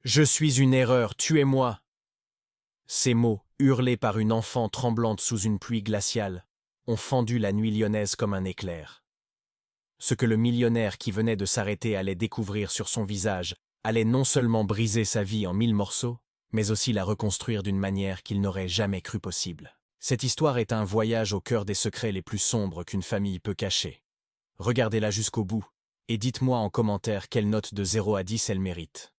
Je suis une erreur, tuez-moi! Ces mots, hurlés par une enfant tremblante sous une pluie glaciale, ont fendu la nuit lyonnaise comme un éclair. Ce que le millionnaire qui venait de s'arrêter allait découvrir sur son visage allait non seulement briser sa vie en 1000 morceaux, mais aussi la reconstruire d'une manière qu'il n'aurait jamais cru possible. Cette histoire est un voyage au cœur des secrets les plus sombres qu'une famille peut cacher. Regardez-la jusqu'au bout, et dites-moi en commentaire quelle note de 0 à 10 elle mérite.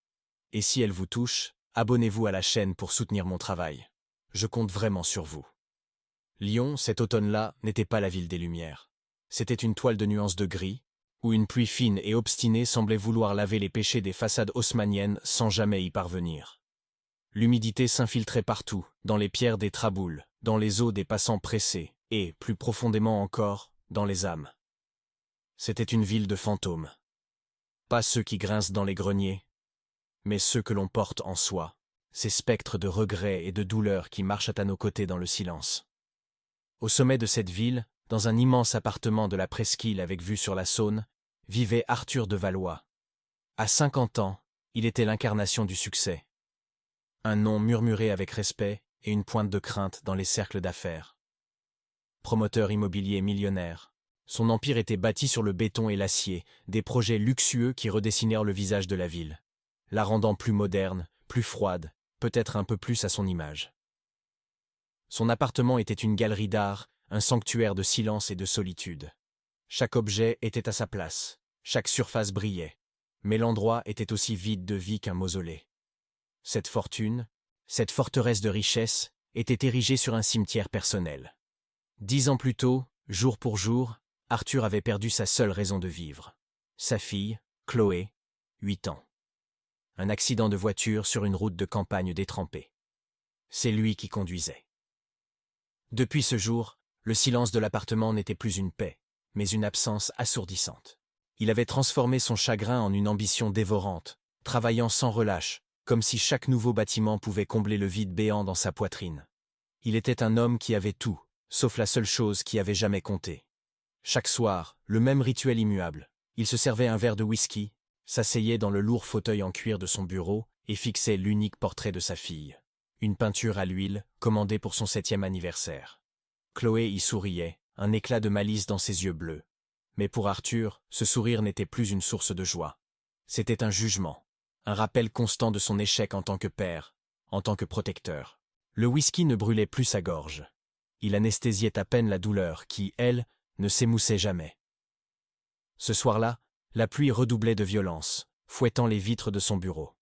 Et si elle vous touche, abonnez-vous à la chaîne pour soutenir mon travail. Je compte vraiment sur vous. Lyon, cet automne-là, n'était pas la ville des Lumières. C'était une toile de nuances de gris, où une pluie fine et obstinée semblait vouloir laver les péchés des façades haussmanniennes sans jamais y parvenir. L'humidité s'infiltrait partout, dans les pierres des traboules, dans les os des passants pressés, et, plus profondément encore, dans les âmes. C'était une ville de fantômes. Pas ceux qui grincent dans les greniers, mais ceux que l'on porte en soi, ces spectres de regrets et de douleur qui marchent à nos côtés dans le silence. Au sommet de cette ville, dans un immense appartement de la presqu'île avec vue sur la Saône, vivait Arthur de Valois. À 50 ans, il était l'incarnation du succès. Un nom murmuré avec respect et une pointe de crainte dans les cercles d'affaires. Promoteur immobilier millionnaire, son empire était bâti sur le béton et l'acier, des projets luxueux qui redessinèrent le visage de la ville, la rendant plus moderne, plus froide, peut-être un peu plus à son image. Son appartement était une galerie d'art, un sanctuaire de silence et de solitude. Chaque objet était à sa place, chaque surface brillait, mais l'endroit était aussi vide de vie qu'un mausolée. Cette fortune, cette forteresse de richesse, était érigée sur un cimetière personnel. 10 ans plus tôt, jour pour jour, Arthur avait perdu sa seule raison de vivre. Sa fille, Chloé, 8 ans. Un accident de voiture sur une route de campagne détrempée. C'est lui qui conduisait. Depuis ce jour, le silence de l'appartement n'était plus une paix, mais une absence assourdissante. Il avait transformé son chagrin en une ambition dévorante, travaillant sans relâche, comme si chaque nouveau bâtiment pouvait combler le vide béant dans sa poitrine. Il était un homme qui avait tout, sauf la seule chose qui avait jamais compté. Chaque soir, le même rituel immuable. Il se servait un verre de whisky, s'asseyait dans le lourd fauteuil en cuir de son bureau et fixait l'unique portrait de sa fille. Une peinture à l'huile, commandée pour son 7e anniversaire. Chloé y souriait, un éclat de malice dans ses yeux bleus. Mais pour Arthur, ce sourire n'était plus une source de joie. C'était un jugement, un rappel constant de son échec en tant que père, en tant que protecteur. Le whisky ne brûlait plus sa gorge. Il anesthésiait à peine la douleur qui, elle, ne s'émoussait jamais. Ce soir-là, la pluie redoublait de violence, fouettant les vitres de son bureau.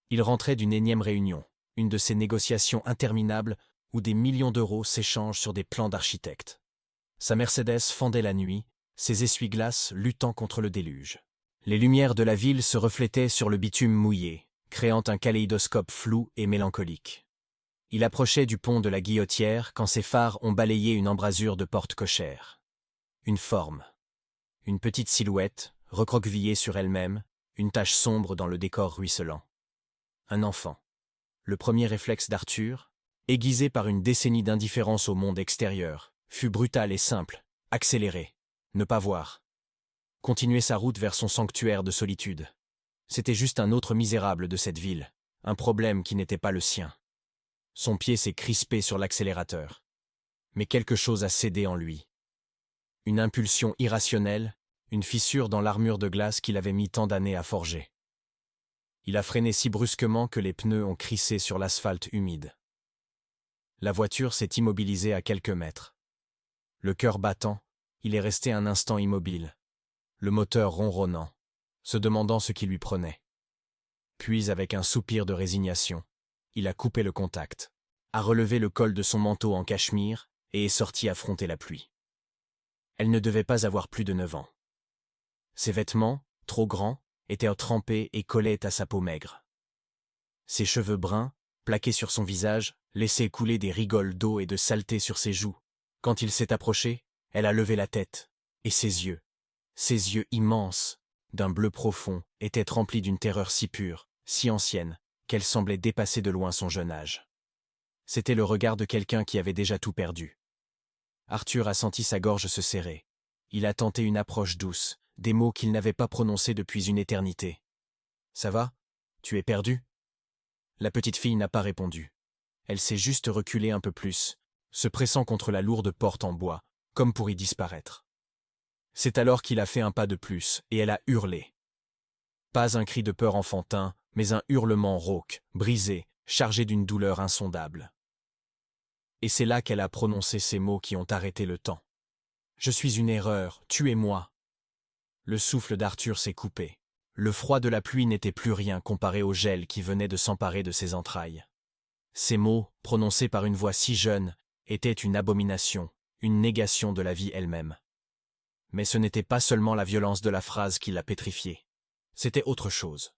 Il rentrait d'une énième réunion, une de ces négociations interminables où des millions d'euros s'échangent sur des plans d'architectes. Sa Mercedes fendait la nuit, ses essuie-glaces luttant contre le déluge. Les lumières de la ville se reflétaient sur le bitume mouillé, créant un kaléidoscope flou et mélancolique. Il approchait du pont de la Guillotière quand ses phares ont balayé une embrasure de porte cochère. Une forme. Une petite silhouette, recroquevillée sur elle-même, une tache sombre dans le décor ruisselant. Un enfant. Le premier réflexe d'Arthur, aiguisé par une décennie d'indifférence au monde extérieur, fut brutal et simple, accélérer, ne pas voir. Continuer sa route vers son sanctuaire de solitude. C'était juste un autre misérable de cette ville, un problème qui n'était pas le sien. Son pied s'est crispé sur l'accélérateur. Mais quelque chose a cédé en lui. Une impulsion irrationnelle, une fissure dans l'armure de glace qu'il avait mis tant d'années à forger. Il a freiné si brusquement que les pneus ont crissé sur l'asphalte humide. La voiture s'est immobilisée à quelques mètres. Le cœur battant, il est resté un instant immobile, le moteur ronronnant, se demandant ce qui lui prenait. Puis, avec un soupir de résignation, il a coupé le contact, a relevé le col de son manteau en cachemire et est sorti affronter la pluie. Elle ne devait pas avoir plus de 9 ans. Ses vêtements, trop grands, étaient trempés et collaient à sa peau maigre. Ses cheveux bruns, plaqués sur son visage, laissaient couler des rigoles d'eau et de saleté sur ses joues. Quand il s'est approché, elle a levé la tête, et ses yeux immenses, d'un bleu profond, étaient remplis d'une terreur si pure, si ancienne, qu'elle semblait dépasser de loin son jeune âge. C'était le regard de quelqu'un qui avait déjà tout perdu. Arthur a senti sa gorge se serrer. Il a tenté une approche douce, des mots qu'il n'avait pas prononcés depuis une éternité. « Ça va? Tu es perdu » La petite fille n'a pas répondu. Elle s'est juste reculée un peu plus, se pressant contre la lourde porte en bois, comme pour y disparaître. C'est alors qu'il a fait un pas de plus, et elle a hurlé. Pas un cri de peur enfantin, mais un hurlement rauque, brisé, chargé d'une douleur insondable. Et c'est là qu'elle a prononcé ces mots qui ont arrêté le temps. « Je suis une erreur, tuez-moi !» Le souffle d'Arthur s'est coupé. Le froid de la pluie n'était plus rien comparé au gel qui venait de s'emparer de ses entrailles. Ces mots, prononcés par une voix si jeune, étaient une abomination, une négation de la vie elle-même. Mais ce n'était pas seulement la violence de la phrase qui l'a pétrifiée. C'était autre chose.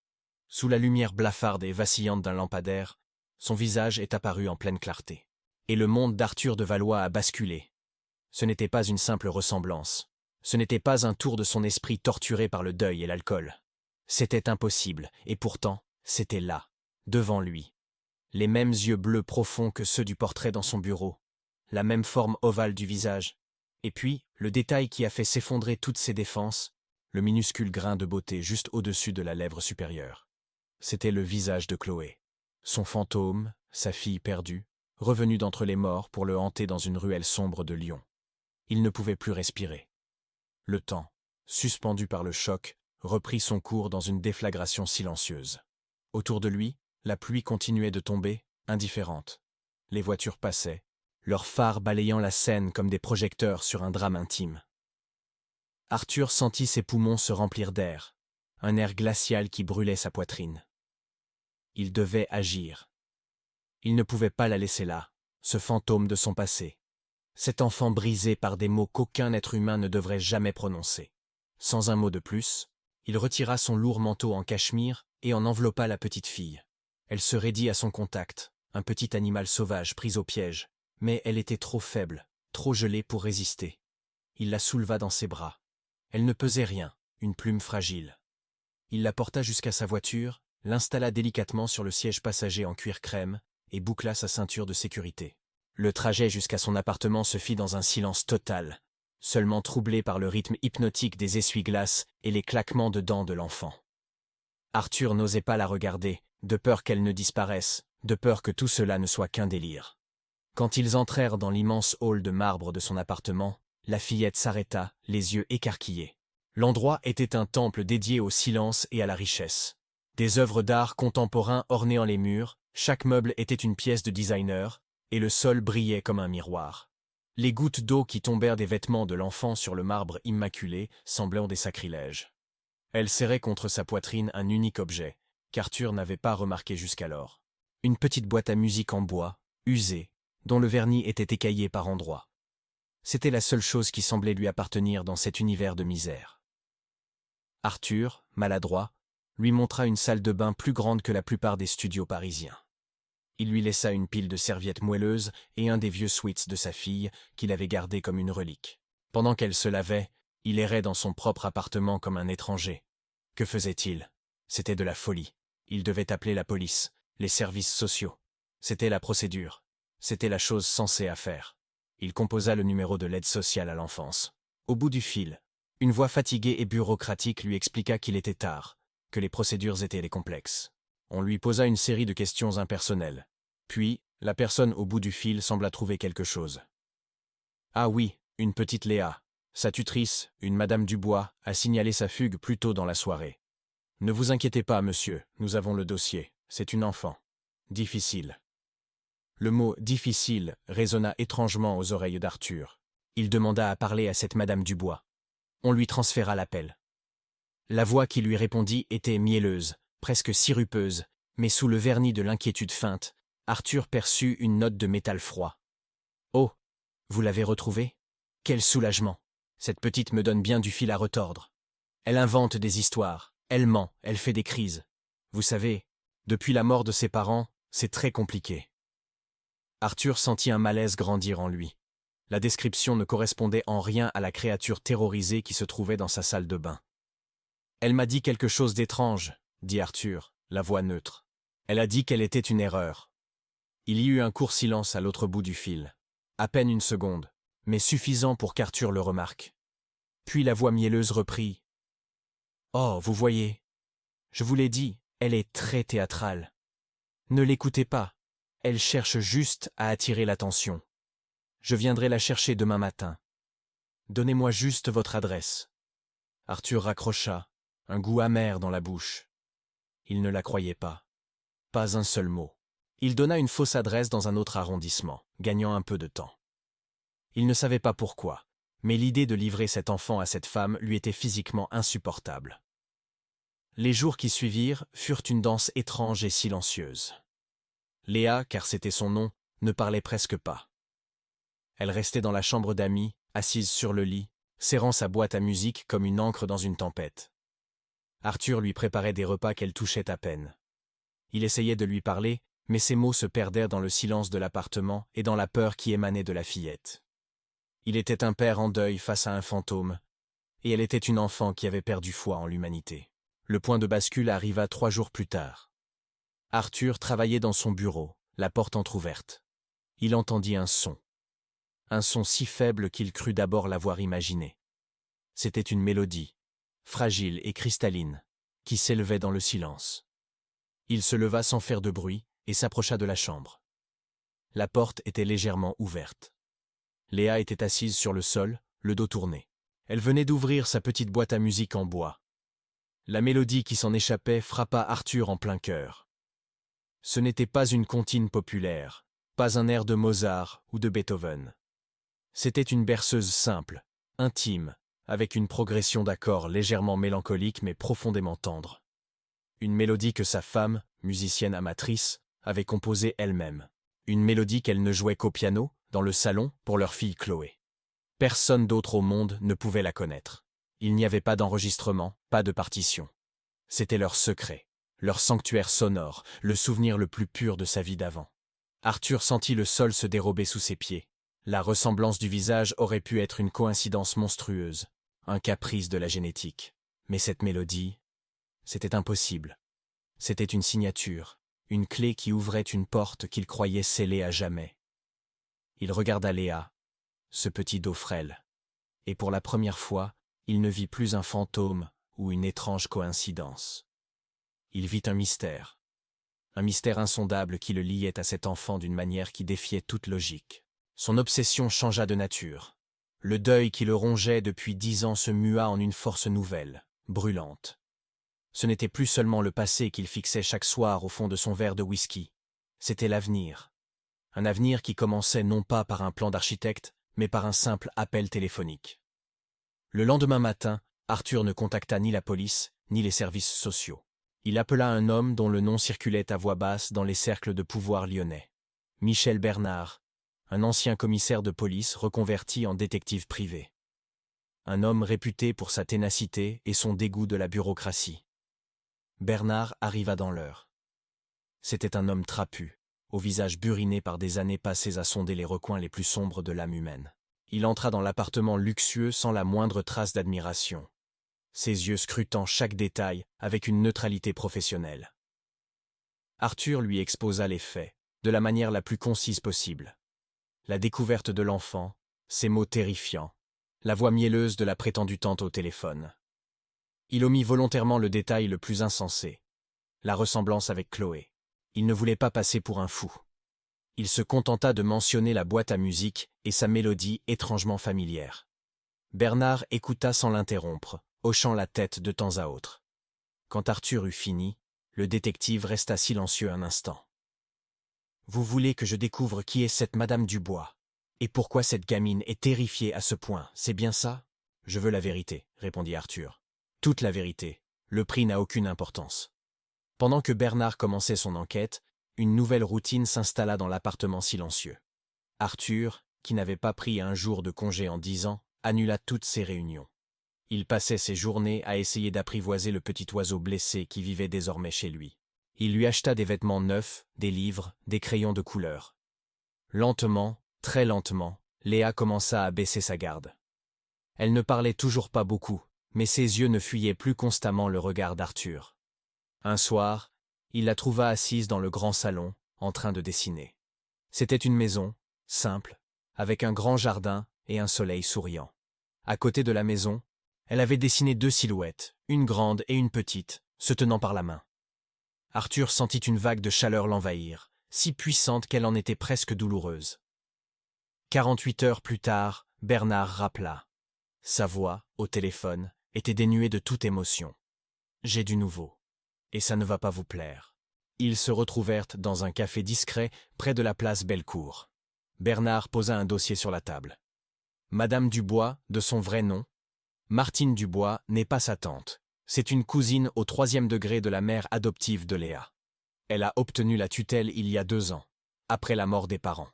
Sous la lumière blafarde et vacillante d'un lampadaire, son visage est apparu en pleine clarté. Et le monde d'Arthur de Valois a basculé. Ce n'était pas une simple ressemblance. Ce n'était pas un tour de son esprit torturé par le deuil et l'alcool. C'était impossible, et pourtant, c'était là, devant lui. Les mêmes yeux bleus profonds que ceux du portrait dans son bureau, la même forme ovale du visage, et puis, le détail qui a fait s'effondrer toutes ses défenses, le minuscule grain de beauté juste au-dessus de la lèvre supérieure. C'était le visage de Chloé. Son fantôme, sa fille perdue, revenue d'entre les morts pour le hanter dans une ruelle sombre de Lyon. Il ne pouvait plus respirer. Le temps, suspendu par le choc, reprit son cours dans une déflagration silencieuse. Autour de lui, la pluie continuait de tomber, indifférente. Les voitures passaient, leurs phares balayant la scène comme des projecteurs sur un drame intime. Arthur sentit ses poumons se remplir d'air, un air glacial qui brûlait sa poitrine. Il devait agir. Il ne pouvait pas la laisser là, ce fantôme de son passé. Cet enfant brisé par des mots qu'aucun être humain ne devrait jamais prononcer. Sans un mot de plus, il retira son lourd manteau en cachemire et en enveloppa la petite fille. Elle se raidit à son contact, un petit animal sauvage pris au piège, mais elle était trop faible, trop gelée pour résister. Il la souleva dans ses bras. Elle ne pesait rien, une plume fragile. Il la porta jusqu'à sa voiture, l'installa délicatement sur le siège passager en cuir crème et boucla sa ceinture de sécurité. Le trajet jusqu'à son appartement se fit dans un silence total, seulement troublé par le rythme hypnotique des essuie-glaces et les claquements de dents de l'enfant. Arthur n'osait pas la regarder, de peur qu'elle ne disparaisse, de peur que tout cela ne soit qu'un délire. Quand ils entrèrent dans l'immense hall de marbre de son appartement, la fillette s'arrêta, les yeux écarquillés. L'endroit était un temple dédié au silence et à la richesse. Des œuvres d'art contemporains ornaient les murs, chaque meuble était une pièce de designer, et le sol brillait comme un miroir. Les gouttes d'eau qui tombèrent des vêtements de l'enfant sur le marbre immaculé semblaient des sacrilèges. Elle serrait contre sa poitrine un unique objet, qu'Arthur n'avait pas remarqué jusqu'alors. Une petite boîte à musique en bois, usée, dont le vernis était écaillé par endroits. C'était la seule chose qui semblait lui appartenir dans cet univers de misère. Arthur, maladroit, lui montra une salle de bain plus grande que la plupart des studios parisiens. Il lui laissa une pile de serviettes moelleuses et un des vieux sweats de sa fille qu'il avait gardé comme une relique. Pendant qu'elle se lavait, il errait dans son propre appartement comme un étranger. Que faisait-il? C'était de la folie. Il devait appeler la police, les services sociaux. C'était la procédure. C'était la chose sensée à faire. Il composa le numéro de l'aide sociale à l'enfance. Au bout du fil, une voix fatiguée et bureaucratique lui expliqua qu'il était tard, que les procédures étaient complexes. On lui posa une série de questions impersonnelles. Puis, la personne au bout du fil sembla trouver quelque chose. Ah oui, une petite Léa. Sa tutrice, une Madame Dubois, a signalé sa fugue plus tôt dans la soirée. Ne vous inquiétez pas, monsieur, nous avons le dossier. C'est une enfant. Difficile. Le mot « difficile » résonna étrangement aux oreilles d'Arthur. Il demanda à parler à cette Madame Dubois. On lui transféra l'appel. La voix qui lui répondit était mielleuse, presque sirupeuse, mais sous le vernis de l'inquiétude feinte, Arthur perçut une note de métal froid. « Oh, vous l'avez retrouvée? Quel soulagement! Cette petite me donne bien du fil à retordre. Elle invente des histoires, elle ment, elle fait des crises. Vous savez, depuis la mort de ses parents, c'est très compliqué. » Arthur sentit un malaise grandir en lui. La description ne correspondait en rien à la créature terrorisée qui se trouvait dans sa salle de bain. « Elle m'a dit quelque chose d'étrange, » dit Arthur, la voix neutre. « Elle a dit qu'elle était une erreur. » Il y eut un court silence à l'autre bout du fil. À peine une seconde, mais suffisant pour qu'Arthur le remarque. Puis la voix mielleuse reprit. « Oh, vous voyez, je vous l'ai dit, elle est très théâtrale. Ne l'écoutez pas. Elle cherche juste à attirer l'attention. Je viendrai la chercher demain matin. Donnez-moi juste votre adresse. Arthur raccrocha, un goût amer dans la bouche. Il ne la croyait pas. Pas un seul mot. Il donna une fausse adresse dans un autre arrondissement, gagnant un peu de temps. Il ne savait pas pourquoi, mais l'idée de livrer cet enfant à cette femme lui était physiquement insupportable. Les jours qui suivirent furent une danse étrange et silencieuse. Léa, car c'était son nom, ne parlait presque pas. Elle restait dans la chambre d'amis, assise sur le lit, serrant sa boîte à musique comme une ancre dans une tempête. Arthur lui préparait des repas qu'elle touchait à peine. Il essayait de lui parler, mais ses mots se perdèrent dans le silence de l'appartement et dans la peur qui émanait de la fillette. Il était un père en deuil face à un fantôme, et elle était une enfant qui avait perdu foi en l'humanité. Le point de bascule arriva 3 jours plus tard. Arthur travaillait dans son bureau, la porte entr'ouverte. Il entendit un son. Un son si faible qu'il crut d'abord l'avoir imaginé. C'était une mélodie, fragile et cristalline, qui s'élevait dans le silence. Il se leva sans faire de bruit et s'approcha de la chambre. La porte était légèrement ouverte. Léa était assise sur le sol, le dos tourné. Elle venait d'ouvrir sa petite boîte à musique en bois. La mélodie qui s'en échappait frappa Arthur en plein cœur. Ce n'était pas une comptine populaire, pas un air de Mozart ou de Beethoven. C'était une berceuse simple, intime, avec une progression d'accords légèrement mélancolique mais profondément tendre. Une mélodie que sa femme, musicienne amatrice, avait composée elle-même. Une mélodie qu'elle ne jouait qu'au piano, dans le salon, pour leur fille Chloé. Personne d'autre au monde ne pouvait la connaître. Il n'y avait pas d'enregistrement, pas de partition. C'était leur secret, leur sanctuaire sonore, le souvenir le plus pur de sa vie d'avant. Arthur sentit le sol se dérober sous ses pieds. La ressemblance du visage aurait pu être une coïncidence monstrueuse, un caprice de la génétique. Mais cette mélodie, c'était impossible. C'était une signature, une clé qui ouvrait une porte qu'il croyait scellée à jamais. Il regarda Léa, ce petit dos frêle, et pour la première fois, il ne vit plus un fantôme ou une étrange coïncidence. Il vit un mystère insondable qui le liait à cet enfant d'une manière qui défiait toute logique. Son obsession changea de nature. Le deuil qui le rongeait depuis 10 ans se mua en une force nouvelle, brûlante. Ce n'était plus seulement le passé qu'il fixait chaque soir au fond de son verre de whisky. C'était l'avenir. Un avenir qui commençait non pas par un plan d'architecte, mais par un simple appel téléphonique. Le lendemain matin, Arthur ne contacta ni la police, ni les services sociaux. Il appela un homme dont le nom circulait à voix basse dans les cercles de pouvoir lyonnais. Michel Bernard, un ancien commissaire de police reconverti en détective privé. Un homme réputé pour sa ténacité et son dégoût de la bureaucratie. Bernard arriva dans l'heure. C'était un homme trapu, au visage buriné par des années passées à sonder les recoins les plus sombres de l'âme humaine. Il entra dans l'appartement luxueux sans la moindre trace d'admiration, ses yeux scrutant chaque détail avec une neutralité professionnelle. Arthur lui exposa les faits, de la manière la plus concise possible. La découverte de l'enfant, ses mots terrifiants, la voix mielleuse de la prétendue tante au téléphone. Il omit volontairement le détail le plus insensé, la ressemblance avec Chloé. Il ne voulait pas passer pour un fou. Il se contenta de mentionner la boîte à musique et sa mélodie étrangement familière. Bernard écouta sans l'interrompre, hochant la tête de temps à autre. Quand Arthur eut fini, le détective resta silencieux un instant. « Vous voulez que je découvre qui est cette Madame Dubois, et pourquoi cette gamine est terrifiée à ce point, c'est bien ça ?»« Je veux la vérité, » répondit Arthur. « Toute la vérité. Le prix n'a aucune importance. » Pendant que Bernard commençait son enquête, une nouvelle routine s'installa dans l'appartement silencieux. Arthur, qui n'avait pas pris un jour de congé en 10 ans, annula toutes ses réunions. Il passait ses journées à essayer d'apprivoiser le petit oiseau blessé qui vivait désormais chez lui. Il lui acheta des vêtements neufs, des livres, des crayons de couleur. Lentement, très lentement, Léa commença à baisser sa garde. Elle ne parlait toujours pas beaucoup, mais ses yeux ne fuyaient plus constamment le regard d'Arthur. Un soir, il la trouva assise dans le grand salon, en train de dessiner. C'était une maison, simple, avec un grand jardin et un soleil souriant. À côté de la maison, elle avait dessiné 2 silhouettes, une grande et une petite, se tenant par la main. Arthur sentit une vague de chaleur l'envahir, si puissante qu'elle en était presque douloureuse. 48 heures plus tard, Bernard rappela. Sa voix, au téléphone, était dénuée de toute émotion. « J'ai du nouveau. Et ça ne va pas vous plaire. » Ils se retrouvèrent dans un café discret près de la place Bellecour. Bernard posa un dossier sur la table. Madame Dubois, de son vrai nom, Martine Dubois, n'est pas sa tante. C'est une cousine au 3e degré de la mère adoptive de Léa. Elle a obtenu la tutelle il y a 2 ans, après la mort des parents.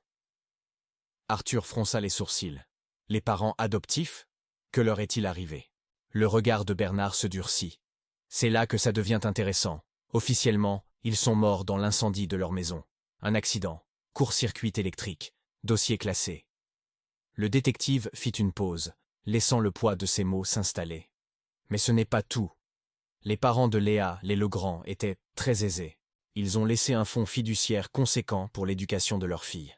Arthur fronça les sourcils. Les parents adoptifs? Que leur est-il arrivé? Le regard de Bernard se durcit. C'est là que ça devient intéressant. Officiellement, ils sont morts dans l'incendie de leur maison. Un accident, court-circuit électrique, dossier classé. Le détective fit une pause, laissant le poids de ses mots s'installer. Mais ce n'est pas tout. Les parents de Léa, les Legrand, étaient très aisés. Ils ont laissé un fonds fiduciaire conséquent pour l'éducation de leur fille.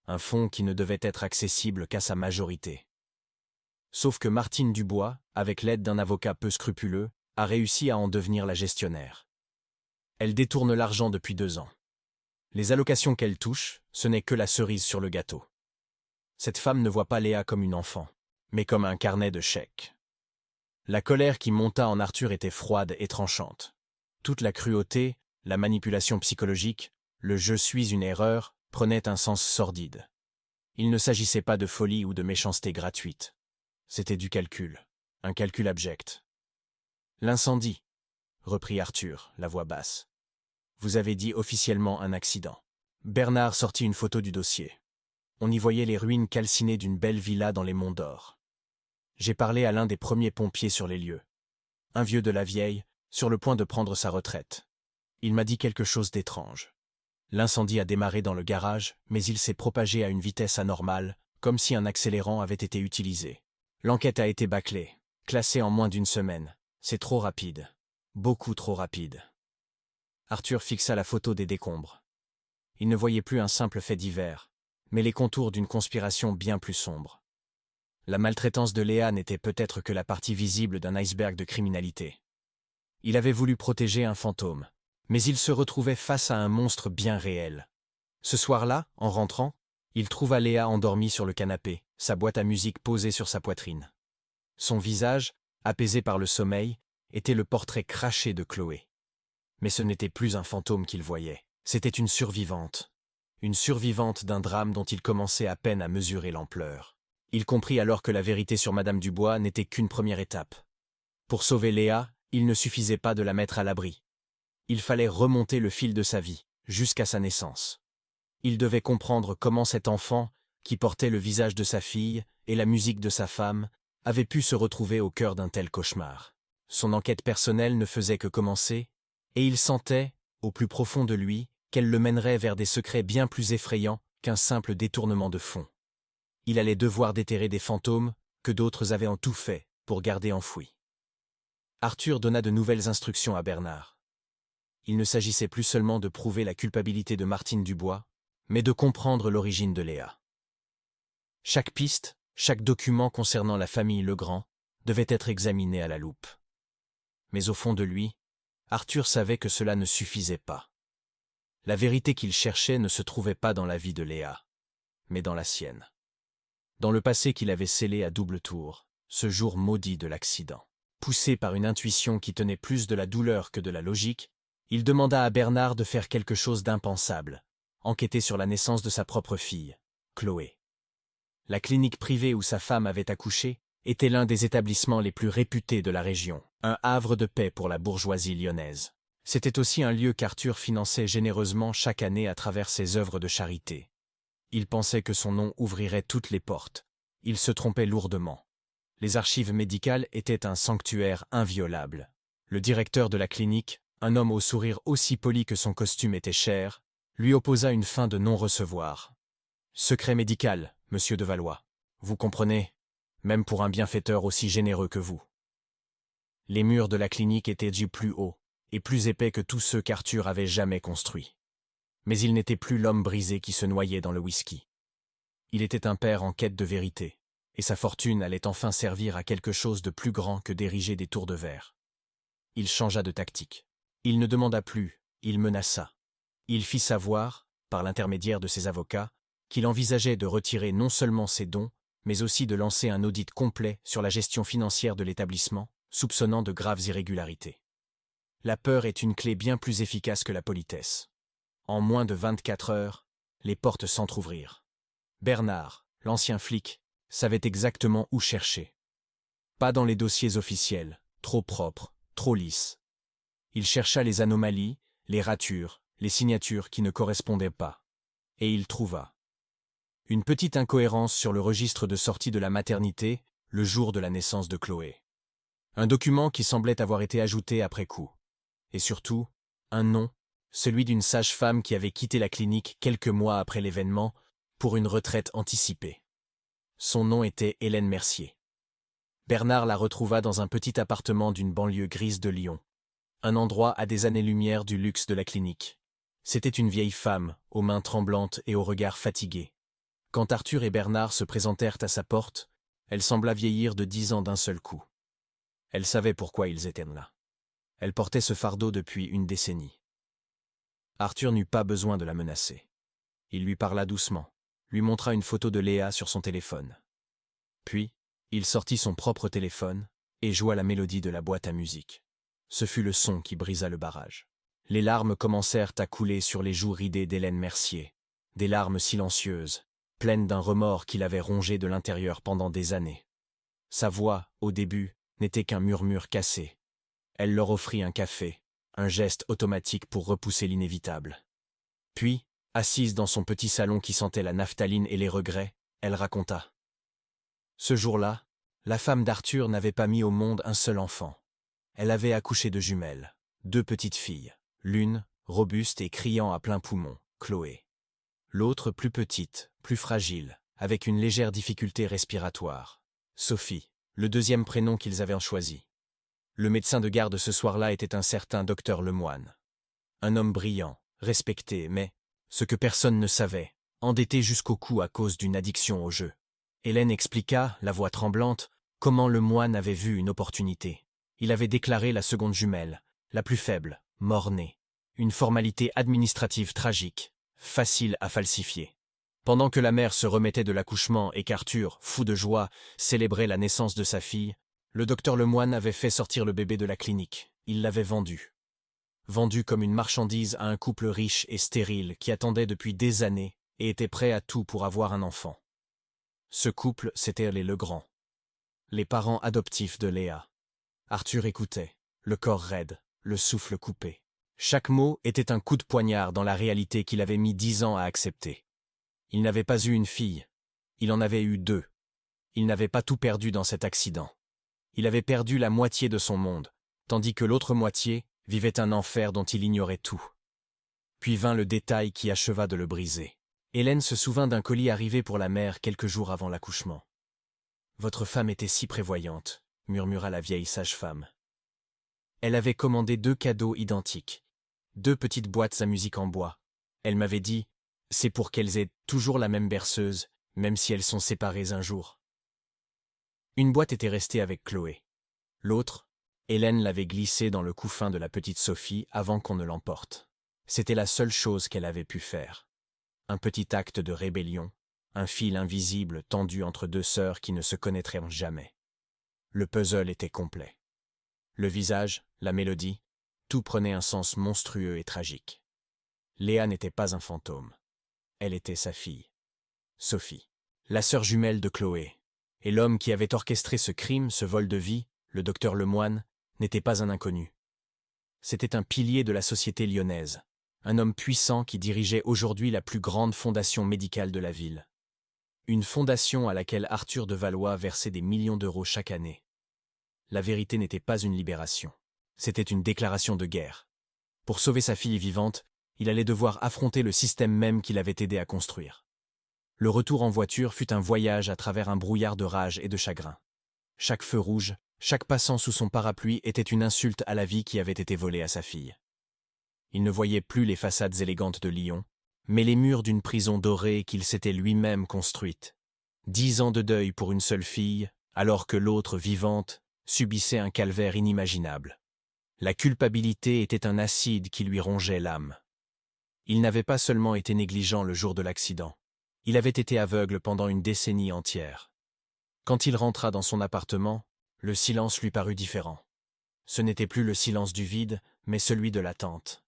Un fonds qui ne devait être accessible qu'à sa majorité. Sauf que Martine Dubois, avec l'aide d'un avocat peu scrupuleux, a réussi à en devenir la gestionnaire. Elle détourne l'argent depuis 2 ans. Les allocations qu'elle touche, ce n'est que la cerise sur le gâteau. Cette femme ne voit pas Léa comme une enfant, mais comme un carnet de chèques. La colère qui monta en Arthur était froide et tranchante. Toute la cruauté, la manipulation psychologique, le « je suis une erreur » prenaient un sens sordide. Il ne s'agissait pas de folie ou de méchanceté gratuite. C'était du calcul, un calcul abject. « L'incendie, » reprit Arthur, la voix basse. « Vous avez dit officiellement un accident. » Bernard sortit une photo du dossier. On y voyait les ruines calcinées d'une belle villa dans les Monts d'Or. J'ai parlé à l'un des premiers pompiers sur les lieux. Un vieux de la vieille, sur le point de prendre sa retraite. Il m'a dit quelque chose d'étrange. L'incendie a démarré dans le garage, mais il s'est propagé à une vitesse anormale, comme si un accélérant avait été utilisé. L'enquête a été bâclée, classée en moins d'1 semaine. C'est trop rapide. Beaucoup trop rapide. Arthur fixa la photo des décombres. Il ne voyait plus un simple fait divers, mais les contours d'une conspiration bien plus sombre. La maltraitance de Léa n'était peut-être que la partie visible d'un iceberg de criminalité. Il avait voulu protéger un fantôme, mais il se retrouvait face à un monstre bien réel. Ce soir-là, en rentrant, il trouva Léa endormie sur le canapé, sa boîte à musique posée sur sa poitrine. Son visage, apaisé par le sommeil, était le portrait craché de Chloé. Mais ce n'était plus un fantôme qu'il voyait, c'était une survivante d'un drame dont il commençait à peine à mesurer l'ampleur. Il comprit alors que la vérité sur Madame Dubois n'était qu'une première étape. Pour sauver Léa, il ne suffisait pas de la mettre à l'abri. Il fallait remonter le fil de sa vie, jusqu'à sa naissance. Il devait comprendre comment cet enfant, qui portait le visage de sa fille et la musique de sa femme, avait pu se retrouver au cœur d'un tel cauchemar. Son enquête personnelle ne faisait que commencer, et il sentait, au plus profond de lui, qu'elle le mènerait vers des secrets bien plus effrayants qu'un simple détournement de fonds. Il allait devoir déterrer des fantômes que d'autres avaient en tout fait pour garder enfouis. Arthur donna de nouvelles instructions à Bernard. Il ne s'agissait plus seulement de prouver la culpabilité de Martine Dubois, mais de comprendre l'origine de Léa. Chaque piste, chaque document concernant la famille Legrand devait être examiné à la loupe. Mais au fond de lui, Arthur savait que cela ne suffisait pas. La vérité qu'il cherchait ne se trouvait pas dans la vie de Léa, mais dans la sienne. Dans le passé qu'il avait scellé à double tour, ce jour maudit de l'accident. Poussé par une intuition qui tenait plus de la douleur que de la logique, il demanda à Bernard de faire quelque chose d'impensable, enquêter sur la naissance de sa propre fille, Chloé. La clinique privée où sa femme avait accouché était l'un des établissements les plus réputés de la région, un havre de paix pour la bourgeoisie lyonnaise. C'était aussi un lieu qu'Arthur finançait généreusement chaque année à travers ses œuvres de charité. Il pensait que son nom ouvrirait toutes les portes. Il se trompait lourdement. Les archives médicales étaient un sanctuaire inviolable. Le directeur de la clinique, un homme au sourire aussi poli que son costume était cher, lui opposa une fin de non-recevoir. « Secret médical, monsieur de Valois. Vous comprenez, même pour un bienfaiteur aussi généreux que vous. » Les murs de la clinique étaient du plus haut et plus épais que tous ceux qu'Arthur avait jamais construits. Mais il n'était plus l'homme brisé qui se noyait dans le whisky. Il était un père en quête de vérité, et sa fortune allait enfin servir à quelque chose de plus grand que d'ériger des tours de verre. Il changea de tactique. Il ne demanda plus il menaça. Il fit savoir, par l'intermédiaire de ses avocats, qu'il envisageait de retirer non seulement ses dons, mais aussi de lancer un audit complet sur la gestion financière de l'établissement, soupçonnant de graves irrégularités. La peur est une clé bien plus efficace que la politesse. En moins de 24 heures, les portes s'entr'ouvrirent. Bernard, l'ancien flic, savait exactement où chercher. Pas dans les dossiers officiels, trop propres, trop lisses. Il chercha les anomalies, les ratures, les signatures qui ne correspondaient pas. Et il trouva une petite incohérence sur le registre de sortie de la maternité le jour de la naissance de Chloé. Un document qui semblait avoir été ajouté après coup. Et surtout, un nom, celui d'une sage-femme qui avait quitté la clinique quelques mois après l'événement pour une retraite anticipée. Son nom était Hélène Mercier. Bernard la retrouva dans un petit appartement d'une banlieue grise de Lyon. Un endroit à des années-lumière du luxe de la clinique. C'était une vieille femme, aux mains tremblantes et au regard fatigué. Quand Arthur et Bernard se présentèrent à sa porte, elle sembla vieillir de 10 ans d'un seul coup. Elle savait pourquoi ils étaient là. Elle portait ce fardeau depuis une décennie. Arthur n'eut pas besoin de la menacer. Il lui parla doucement, lui montra une photo de Léa sur son téléphone. Puis, il sortit son propre téléphone et joua la mélodie de la boîte à musique. Ce fut le son qui brisa le barrage. Les larmes commencèrent à couler sur les joues ridées d'Hélène Mercier, des larmes silencieuses, pleines d'un remords qui l'avait rongée de l'intérieur pendant des années. Sa voix, au début, n'était qu'un murmure cassé. Elle leur offrit un café, un geste automatique pour repousser l'inévitable. Puis, assise dans son petit salon qui sentait la naphtaline et les regrets, elle raconta. Ce jour-là, la femme d'Arthur n'avait pas mis au monde un seul enfant. Elle avait accouché de jumelles, 2 petites filles, l'une, robuste et criant à plein poumon, Chloé. L'autre plus petite, plus fragile, avec une légère difficulté respiratoire, Sophie, le deuxième prénom qu'ils avaient choisi. Le médecin de garde ce soir-là était un certain docteur Lemoine. Un homme brillant, respecté, mais, ce que personne ne savait, endetté jusqu'au cou à cause d'une addiction au jeu. Hélène expliqua, la voix tremblante, comment Lemoine avait vu une opportunité. Il avait déclaré la seconde jumelle, la plus faible, mort-née. Une formalité administrative tragique, facile à falsifier. Pendant que la mère se remettait de l'accouchement et qu'Arthur, fou de joie, célébrait la naissance de sa fille, le docteur Lemoine avait fait sortir le bébé de la clinique. Il l'avait vendu. Vendu comme une marchandise à un couple riche et stérile qui attendait depuis des années et était prêt à tout pour avoir un enfant. Ce couple, c'étaient les Legrand, les parents adoptifs de Léa. Arthur écoutait, le corps raide, le souffle coupé. Chaque mot était un coup de poignard dans la réalité qu'il avait mis 10 ans à accepter. Il n'avait pas eu une fille, il en avait eu 2. Il n'avait pas tout perdu dans cet accident. Il avait perdu la moitié de son monde, tandis que l'autre moitié vivait un enfer dont il ignorait tout. Puis vint le détail qui acheva de le briser. Hélène se souvint d'un colis arrivé pour la mère quelques jours avant l'accouchement. « Votre femme était si prévoyante », murmura la vieille sage-femme. Elle avait commandé 2 cadeaux identiques, 2 petites boîtes à musique en bois. Elle m'avait dit, c'est pour qu'elles aient toujours la même berceuse, même si elles sont séparées un jour. Une boîte était restée avec Chloé. L'autre, Hélène l'avait glissée dans le couffin de la petite Sophie avant qu'on ne l'emporte. C'était la seule chose qu'elle avait pu faire. Un petit acte de rébellion, un fil invisible tendu entre 2 sœurs qui ne se connaîtraient jamais. Le puzzle était complet. Le visage, la mélodie, tout prenait un sens monstrueux et tragique. Léa n'était pas un fantôme. Elle était sa fille, Sophie, la sœur jumelle de Chloé. Et l'homme qui avait orchestré ce crime, ce vol de vie, le docteur Lemoine, n'était pas un inconnu. C'était un pilier de la société lyonnaise, un homme puissant qui dirigeait aujourd'hui la plus grande fondation médicale de la ville. Une fondation à laquelle Arthur de Valois versait des millions d'euros chaque année. La vérité n'était pas une libération. C'était une déclaration de guerre. Pour sauver sa fille vivante, il allait devoir affronter le système même qu'il avait aidé à construire. Le retour en voiture fut un voyage à travers un brouillard de rage et de chagrin. Chaque feu rouge, chaque passant sous son parapluie était une insulte à la vie qui avait été volée à sa fille. Il ne voyait plus les façades élégantes de Lyon, mais les murs d'une prison dorée qu'il s'était lui-même construite. 10 ans de deuil pour une seule fille, alors que l'autre, vivante, subissait un calvaire inimaginable. La culpabilité était un acide qui lui rongeait l'âme. Il n'avait pas seulement été négligent le jour de l'accident. Il avait été aveugle pendant une décennie entière. Quand il rentra dans son appartement, le silence lui parut différent. Ce n'était plus le silence du vide, mais celui de l'attente.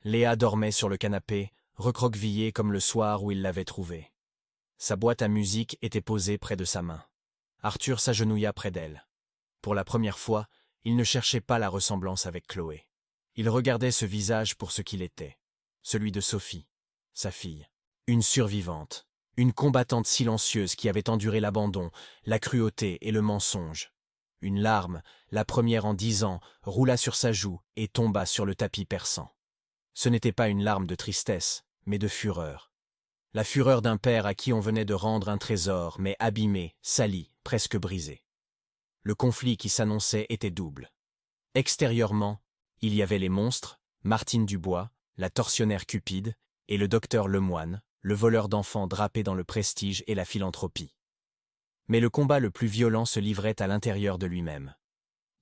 Léa dormait sur le canapé, recroquevillée comme le soir où il l'avait trouvée. Sa boîte à musique était posée près de sa main. Arthur s'agenouilla près d'elle. Pour la première fois, il ne cherchait pas la ressemblance avec Chloé. Il regardait ce visage pour ce qu'il était, celui de Sophie, sa fille. Une survivante, une combattante silencieuse qui avait enduré l'abandon, la cruauté et le mensonge. Une larme, la première en 10 ans, roula sur sa joue et tomba sur le tapis perçant. Ce n'était pas une larme de tristesse, mais de fureur. La fureur d'un père à qui on venait de rendre un trésor, mais abîmé, sali, presque brisé. Le conflit qui s'annonçait était double. Extérieurement, il y avait les monstres, Martine Dubois, la tortionnaire Cupide, et le docteur Lemoine, le voleur d'enfants drapé dans le prestige et la philanthropie. Mais le combat le plus violent se livrait à l'intérieur de lui-même.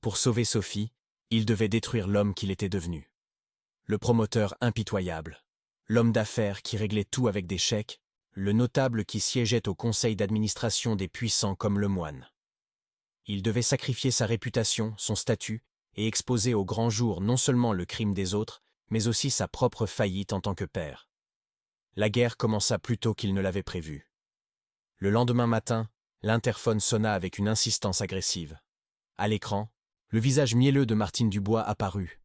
Pour sauver Sophie, il devait détruire l'homme qu'il était devenu. Le promoteur impitoyable, l'homme d'affaires qui réglait tout avec des chèques, le notable qui siégeait au conseil d'administration des puissants comme Lemoine. Il devait sacrifier sa réputation, son statut, et exposer au grand jour non seulement le crime des autres, mais aussi sa propre faillite en tant que père. La guerre commença plus tôt qu'il ne l'avait prévu. Le lendemain matin, l'interphone sonna avec une insistance agressive. À l'écran, le visage mielleux de Martine Dubois apparut.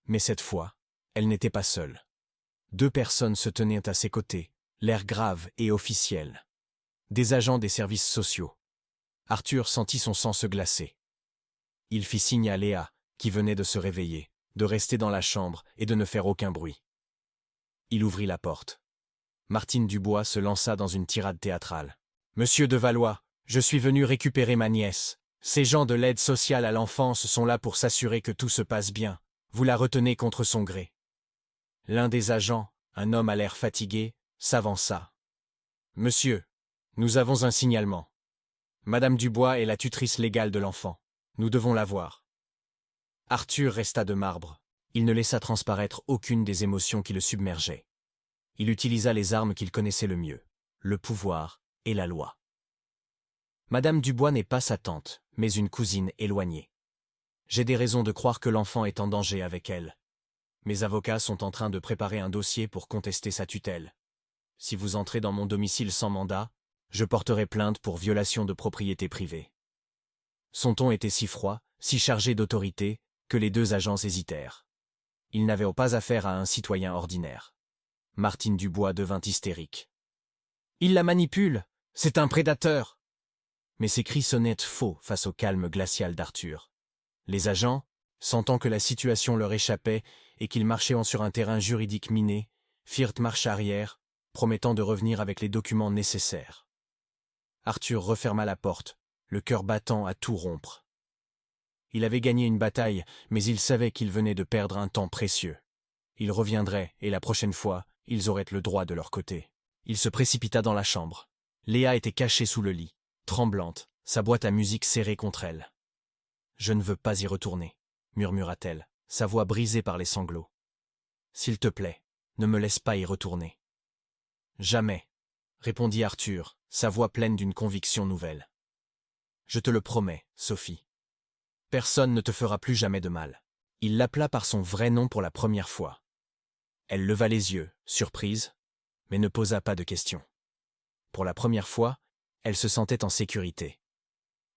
Mais cette fois, elle n'était pas seule. 2 personnes se tenaient à ses côtés, l'air grave et officiel. Des agents des services sociaux. Arthur sentit son sang se glacer. Il fit signe à Léa, qui venait de se réveiller, de rester dans la chambre et de ne faire aucun bruit. Il ouvrit la porte. Martine Dubois se lança dans une tirade théâtrale. « Monsieur de Valois, je suis venu récupérer ma nièce. Ces gens de l'aide sociale à l'enfance sont là pour s'assurer que tout se passe bien. Vous la retenez contre son gré. » L'un des agents, un homme à l'air fatigué, s'avança. « Monsieur, nous avons un signalement. Madame Dubois est la tutrice légale de l'enfant. Nous devons la voir. » Arthur resta de marbre. Il ne laissa transparaître aucune des émotions qui le submergeaient. Il utilisa les armes qu'il connaissait le mieux, le pouvoir et la loi. Madame Dubois n'est pas sa tante, mais une cousine éloignée. J'ai des raisons de croire que l'enfant est en danger avec elle. Mes avocats sont en train de préparer un dossier pour contester sa tutelle. Si vous entrez dans mon domicile sans mandat, je porterai plainte pour violation de propriété privée. Son ton était si froid, si chargé d'autorité, que les 2 agents hésitèrent. Ils n'avaient pas affaire à un citoyen ordinaire. Martine Dubois devint hystérique. « Il la manipule! C'est un prédateur !» Mais ces cris sonnaient faux face au calme glacial d'Arthur. Les agents, sentant que la situation leur échappait et qu'ils marchaient sur un terrain juridique miné, firent marche arrière, promettant de revenir avec les documents nécessaires. Arthur referma la porte, le cœur battant à tout rompre. Il avait gagné une bataille, mais il savait qu'il venait de perdre un temps précieux. Il reviendrait, et la prochaine fois, ils auraient le droit de leur côté. Il se précipita dans la chambre. Léa était cachée sous le lit, tremblante, sa boîte à musique serrée contre elle. « Je ne veux pas y retourner, » murmura-t-elle, sa voix brisée par les sanglots. « S'il te plaît, ne me laisse pas y retourner. »« Jamais, » répondit Arthur, sa voix pleine d'une conviction nouvelle. « Je te le promets, Sophie. Personne ne te fera plus jamais de mal. » Il l'appela par son vrai nom pour la première fois. Elle leva les yeux, surprise, mais ne posa pas de questions. Pour la première fois, elle se sentait en sécurité.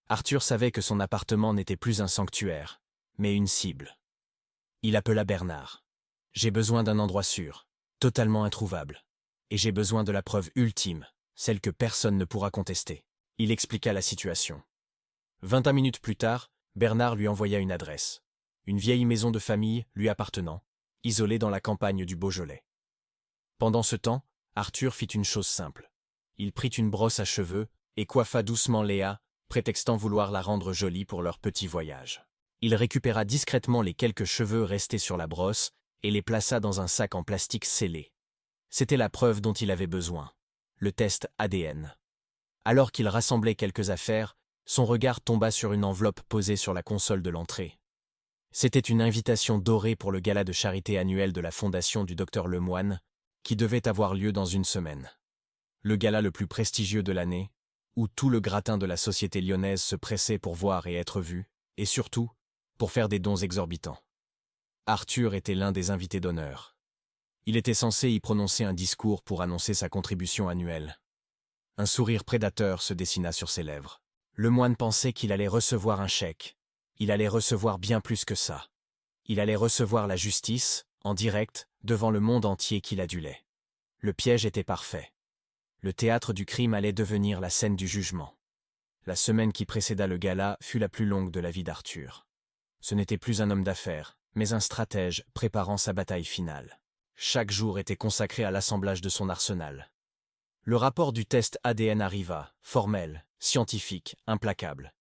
Arthur savait que son appartement n'était plus un sanctuaire, mais une cible. Il appela Bernard. « J'ai besoin d'un endroit sûr, totalement introuvable. Et j'ai besoin de la preuve ultime, celle que personne ne pourra contester. » Il expliqua la situation. 20 minutes plus tard, Bernard lui envoya une adresse. Une vieille maison de famille lui appartenant, isolée dans la campagne du Beaujolais. Pendant ce temps, Arthur fit une chose simple. Il prit une brosse à cheveux et coiffa doucement Léa, prétextant vouloir la rendre jolie pour leur petit voyage. Il récupéra discrètement les quelques cheveux restés sur la brosse et les plaça dans un sac en plastique scellé. C'était la preuve dont il avait besoin, le test ADN. Alors qu'il rassemblait quelques affaires, son regard tomba sur une enveloppe posée sur la console de l'entrée. C'était une invitation dorée pour le gala de charité annuel de la Fondation du Docteur Lemoine, qui devait avoir lieu dans une semaine. Le gala le plus prestigieux de l'année, où tout le gratin de la société lyonnaise se pressait pour voir et être vu, et surtout, pour faire des dons exorbitants. Arthur était l'un des invités d'honneur. Il était censé y prononcer un discours pour annoncer sa contribution annuelle. Un sourire prédateur se dessina sur ses lèvres. Lemoine pensait qu'il allait recevoir un chèque. Il allait recevoir bien plus que ça. Il allait recevoir la justice, en direct, devant le monde entier qui l'adulait. Le piège était parfait. Le théâtre du crime allait devenir la scène du jugement. La semaine qui précéda le gala fut la plus longue de la vie d'Arthur. Ce n'était plus un homme d'affaires, mais un stratège préparant sa bataille finale. Chaque jour était consacré à l'assemblage de son arsenal. Le rapport du test ADN arriva, formel, scientifique, implacable.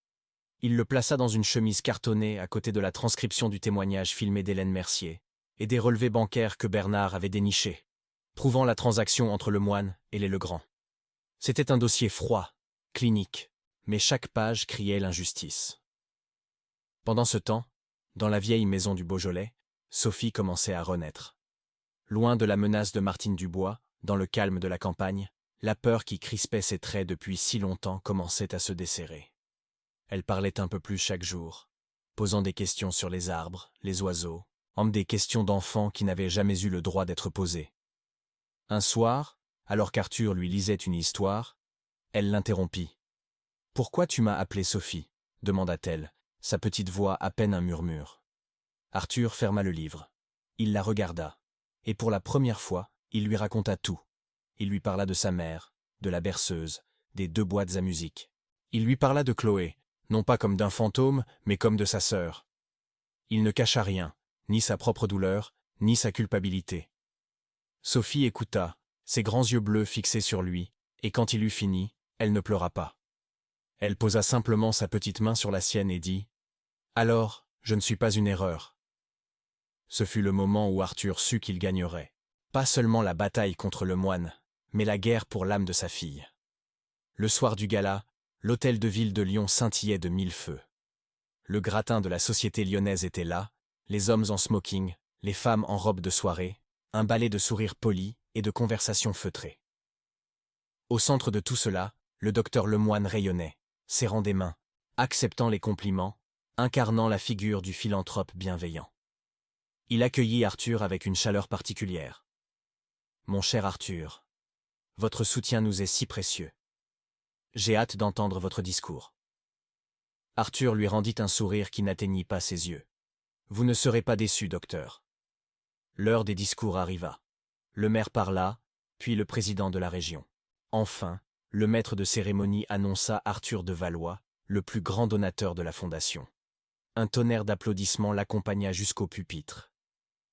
Il le plaça dans une chemise cartonnée à côté de la transcription du témoignage filmé d'Hélène Mercier et des relevés bancaires que Bernard avait dénichés, prouvant la transaction entre Lemoine et les Legrand. C'était un dossier froid, clinique, mais chaque page criait l'injustice. Pendant ce temps, dans la vieille maison du Beaujolais, Sophie commençait à renaître. Loin de la menace de Martine Dubois, dans le calme de la campagne, la peur qui crispait ses traits depuis si longtemps commençait à se desserrer. Elle parlait un peu plus chaque jour, posant des questions sur les arbres, les oiseaux, des questions d'enfants qui n'avaient jamais eu le droit d'être posées. Un soir, alors qu'Arthur lui lisait une histoire, elle l'interrompit. « Pourquoi tu m'as appelée Sophie ?» demanda-t-elle, sa petite voix à peine un murmure. Arthur ferma le livre. Il la regarda, et pour la première fois, il lui raconta tout. Il lui parla de sa mère, de la berceuse, des 2 boîtes à musique. Il lui parla de Chloé, non pas comme d'un fantôme, mais comme de sa sœur. Il ne cacha rien, ni sa propre douleur, ni sa culpabilité. Sophie écouta, ses grands yeux bleus fixés sur lui, et quand il eut fini, elle ne pleura pas. Elle posa simplement sa petite main sur la sienne et dit « Alors, je ne suis pas une erreur. » Ce fut le moment où Arthur sut qu'il gagnerait, pas seulement la bataille contre Lemoine, mais la guerre pour l'âme de sa fille. Le soir du gala, l'hôtel de ville de Lyon scintillait de 1000 feux. Le gratin de la société lyonnaise était là, les hommes en smoking, les femmes en robe de soirée, un ballet de sourires polis et de conversations feutrées. Au centre de tout cela, le docteur Lemoine rayonnait, serrant des mains, acceptant les compliments, incarnant la figure du philanthrope bienveillant. Il accueillit Arthur avec une chaleur particulière. « Mon cher Arthur, votre soutien nous est si précieux. J'ai hâte d'entendre votre discours. » Arthur lui rendit un sourire qui n'atteignit pas ses yeux. « Vous ne serez pas déçu, docteur. » L'heure des discours arriva. Le maire parla, puis le président de la région. Enfin, le maître de cérémonie annonça Arthur de Valois, le plus grand donateur de la fondation. Un tonnerre d'applaudissements l'accompagna jusqu'au pupitre.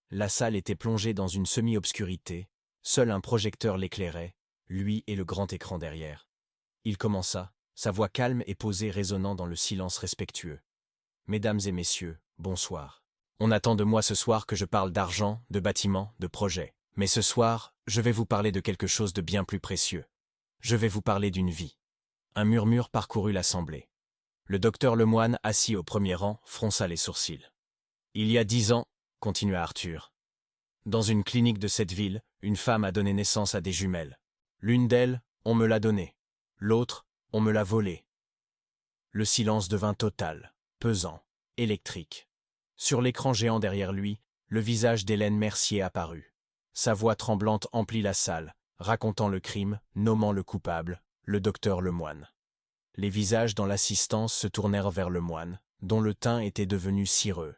La salle était plongée dans une semi-obscurité, seul un projecteur l'éclairait, lui et le grand écran derrière. Il commença, sa voix calme et posée résonnant dans le silence respectueux. « Mesdames et messieurs, bonsoir. On attend de moi ce soir que je parle d'argent, de bâtiments, de projets. Mais ce soir, je vais vous parler de quelque chose de bien plus précieux. Je vais vous parler d'une vie. » Un murmure parcourut l'assemblée. Le docteur Lemoine, assis au premier rang, fronça les sourcils. « Il y a 10 ans, continua Arthur, dans une clinique de cette ville, une femme a donné naissance à des jumelles. L'une d'elles, on me l'a donnée. L'autre, on me l'a volée. Le silence devint total, pesant, électrique. Sur l'écran géant derrière lui, le visage d'Hélène Mercier apparut. Sa voix tremblante emplit la salle, racontant le crime, nommant le coupable, le docteur Lemoine. Les visages dans l'assistance se tournèrent vers Lemoine, dont le teint était devenu cireux.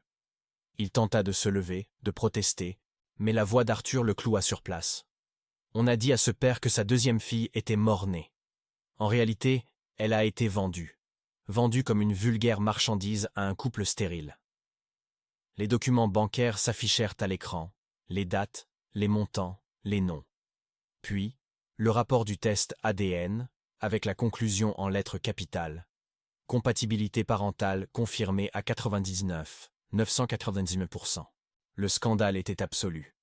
Il tenta de se lever, de protester, mais la voix d'Arthur le cloua sur place. On a dit à ce père que sa 2e fille était mort-née. En réalité, elle a été vendue. Vendue comme une vulgaire marchandise à un couple stérile. Les documents bancaires s'affichèrent à l'écran, les dates, les montants, les noms. Puis, le rapport du test ADN, avec la conclusion en lettres capitales. Compatibilité parentale confirmée à 999%. Le scandale était absolu.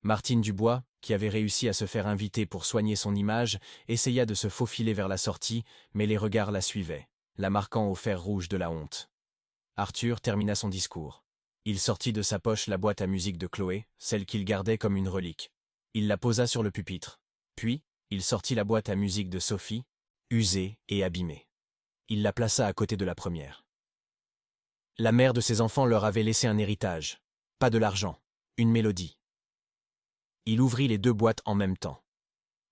Martine Dubois, qui avait réussi à se faire inviter pour soigner son image, essaya de se faufiler vers la sortie, mais les regards la suivaient, la marquant au fer rouge de la honte. Arthur termina son discours. Il sortit de sa poche la boîte à musique de Chloé, celle qu'il gardait comme une relique. Il la posa sur le pupitre. Puis, il sortit la boîte à musique de Sophie, usée et abîmée. Il la plaça à côté de la première. La mère de ses enfants leur avait laissé un héritage. Pas de l'argent, une mélodie. Il ouvrit les deux boîtes en même temps.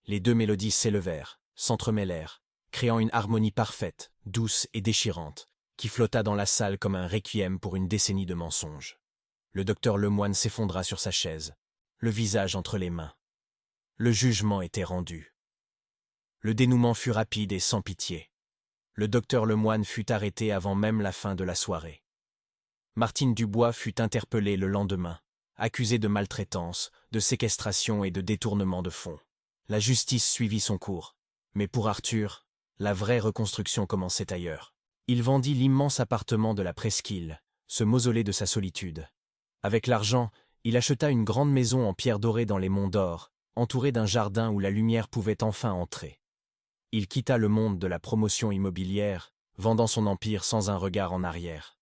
Les deux mélodies s'élevèrent, s'entremêlèrent, créant une harmonie parfaite, douce et déchirante, qui flotta dans la salle comme un requiem pour une décennie de mensonges. Le docteur Lemoine s'effondra sur sa chaise, le visage entre les mains. Le jugement était rendu. Le dénouement fut rapide et sans pitié. Le docteur Lemoine fut arrêté avant même la fin de la soirée. Martine Dubois fut interpellée le lendemain, accusée de maltraitance, de séquestration et de détournement de fonds. La justice suivit son cours. Mais pour Arthur, la vraie reconstruction commençait ailleurs. Il vendit l'immense appartement de la Presqu'île, ce mausolée de sa solitude. Avec l'argent, il acheta une grande maison en pierre dorée dans les Monts d'Or, entourée d'un jardin où la lumière pouvait enfin entrer. Il quitta le monde de la promotion immobilière, vendant son empire sans un regard en arrière.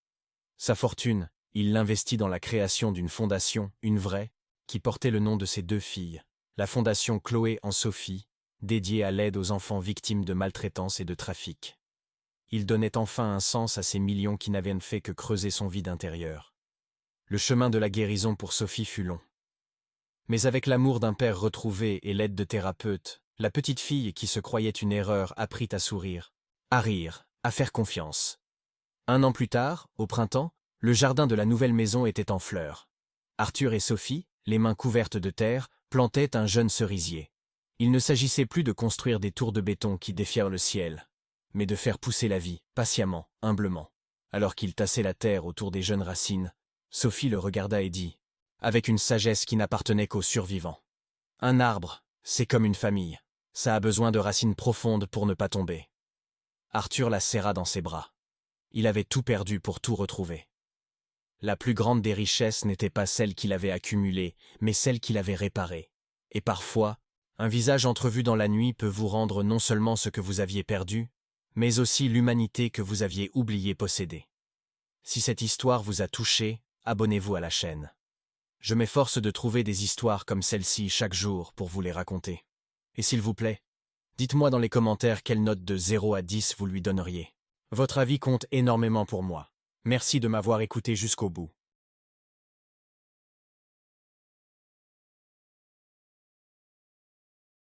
Sa fortune, il l'investit dans la création d'une fondation, une vraie, qui portait le nom de ses deux filles, la fondation Chloé en Sophie, dédiée à l'aide aux enfants victimes de maltraitance et de trafic. Il donnait enfin un sens à ces millions qui n'avaient fait que creuser son vide intérieur. Le chemin de la guérison pour Sophie fut long. Mais avec l'amour d'un père retrouvé et l'aide de thérapeutes, la petite fille qui se croyait une erreur apprit à sourire, à rire, à faire confiance. 1 an plus tard, au printemps, le jardin de la nouvelle maison était en fleurs. Arthur et Sophie, les mains couvertes de terre, plantaient un jeune cerisier. Il ne s'agissait plus de construire des tours de béton qui défièrent le ciel, mais de faire pousser la vie, patiemment, humblement. Alors qu'il tassait la terre autour des jeunes racines, Sophie le regarda et dit, avec une sagesse qui n'appartenait qu'aux survivants. Un arbre, c'est comme une famille. Ça a besoin de racines profondes pour ne pas tomber. Arthur la serra dans ses bras. Il avait tout perdu pour tout retrouver. La plus grande des richesses n'était pas celle qu'il avait accumulée, mais celle qu'il avait réparée. Et parfois, un visage entrevu dans la nuit peut vous rendre non seulement ce que vous aviez perdu, mais aussi l'humanité que vous aviez oublié posséder. Si cette histoire vous a touché, abonnez-vous à la chaîne. Je m'efforce de trouver des histoires comme celle-ci chaque jour pour vous les raconter. Et s'il vous plaît, dites-moi dans les commentaires quelle note de 0 à 10 vous lui donneriez. Votre avis compte énormément pour moi. Merci de m'avoir écouté jusqu'au bout.